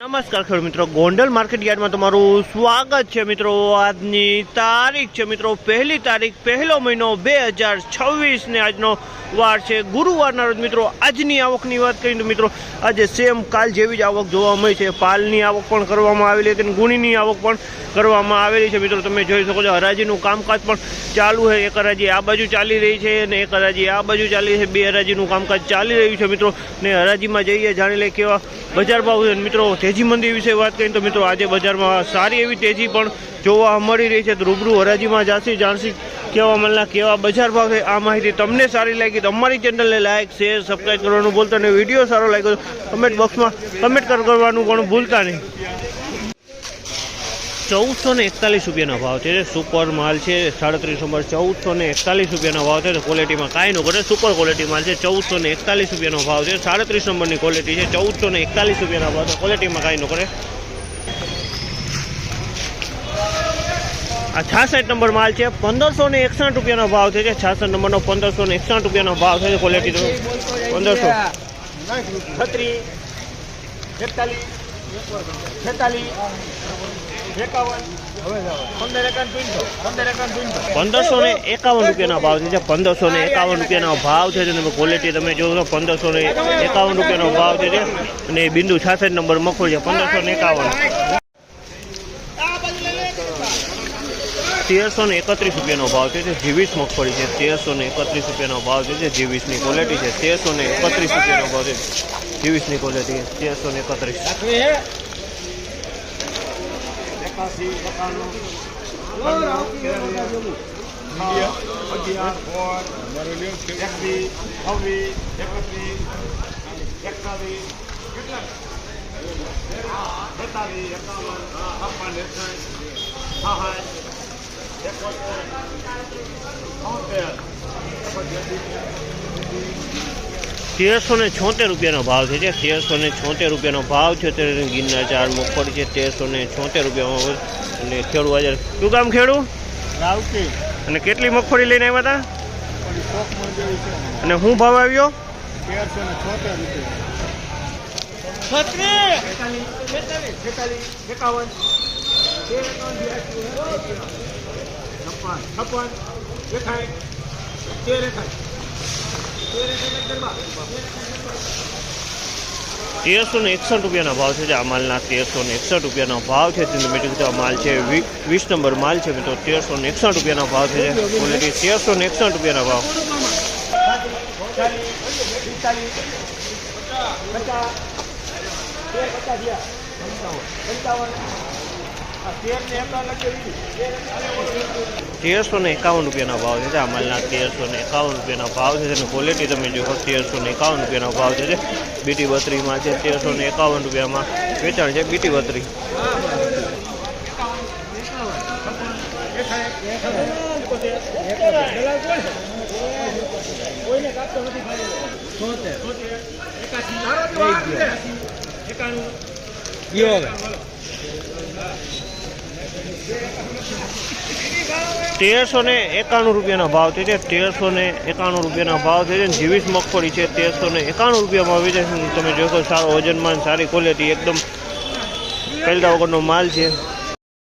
નમસ્કાર ખેડૂત મિત્રો, ગોંડલ માર્કેટ યાર્ડમાં તમારું સ્વાગત છે મિત્રો। આજની તારીખ છે મિત્રો 1 તારીખ 1 મહિનો 2026 ને આજનો વાર છે ગુરુવારના રોજ મિત્રો। આજની આવકની વાત કરીએ તો મિત્રો આજે સેમ કાલ જેવી જ આવક જોવા મળી છે। પાલની આવક પણ કરવામાં આવેલી હતી અને ગુણીની આવક પણ કરવામાં આવેલી છે મિત્રો। તમે જોઈ શકો છો હરાજીનું કામકાજ પણ ચાલુ છે। એક હરાજી આ બાજુ ચાલી રહી છે અને એક હરાજી આ બાજુ ચાલી રહી છે। બે હરાજીનું કામકાજ ચાલી રહ્યું છે મિત્રો ને હરાજીમાં જઈએ જાણી લઈએ કેવા બજાર ભાવ છે મિત્રો। તેજી મંદી વિશે વાત કરીએ તો મિત્રો આજે બજારમાં સારી એવી તેજી પણ જોવા મળી રહી છે। તો રૂબરૂ હરાજીમાં જાણસી કેવા માલના કેવા બજાર ભાવ છે। આ માહિતી તમને સારી લાગી તો અમારી ચેનલને લાઇક શેર સબસ્ક્રાઈબ કરવાનું ભૂલતા નહીં। વિડીયો સારો લાગ્યો તો કમેન્ટ બોક્સમાં કમેન્ટ કરવાનું પણ ભૂલતા નહીં। 1441 રૂપિયાનો ભાવ છે। સુપર માલ છે 37 નંબર 1441 રૂપિયાનો ભાવ છે। ક્વોલિટીમાં કાંઈ ન કરે, સુપર ક્વોલિટી માલ છે। 1441 રૂપિયાનો ભાવ છે। 37 નંબરની ક્વોલિટી છે। 1441 રૂપિયાનો ભાવ છે। ક્વોલિટીમાં કાંઈ ન કરે। આ 66 નંબર માલ છે। 1561 રૂપિયાનો ભાવ છે। 66 નંબરનો 1561 રૂપિયાનો ભાવ છે। ક્વોલિટી તો 1500 1551 રૂપિયાનો ભાવ છે। 1551 રૂપિયાનો ભાવ છે। તમે ક્વોલિટી તમે જોશો 1551 રૂપિયાનો ભાવ છે અને બિંદુ 66 નંબર મગફળી છે 1551। 1331 રૂપિયાનો ભાવ છે। જીવીસ મગફળી છે 1331 રૂપિયાનો ભાવ છે। જીવીસની ક્વોલિટી છે 1331 રૂપિયાનો ભાવ છે। જીવીસની ક્વોલિટી 1331। ₹1376 રૂપિયાનો ભાવ છે। 1376 રૂપિયાનો ભાવ છે। ગિરનાર 4 મગફળી છે 1376 રૂપિયામાં અને ખેડૂ હાજર। શું કામ ખેડૂ રાવતી અને કેટલી મગફળી લઈને આવ્યા હતા અને શું ભાવ આવ્યો? 1361 રૂપિયાનો ભાવ છે। આ માલના 1361 રૂપિયાનો ભાવ છે। આ માલ છે 20 નંબર માલ છે મિત્રો। 1361 રૂપિયાનો ભાવ છે। ક્વોલિટી 1361 રૂપિયાનો ભાવ। ₹1351 રૂપિયાનો ભાવ છે। આ માલના 1351 રૂપિયાનો ભાવ છે। ક્વોલિટી તમે જો 1351 રૂપિયાનો ભાવ છે। બીટી 32 માં છે 1351 રૂપિયામાં વેચાણ છે। બીટી 32 1391 રૂપિયાનો ભાવ છે। 1391 રૂપિયાનો ભાવ છે। જીવીસ મગફળી છે 1391 રૂપિયામાં વેચે છે। તમે જોશો સારો વજનમાં સારી ક્વોલિટી એકદમ પહેલા વગરનો માલ છે।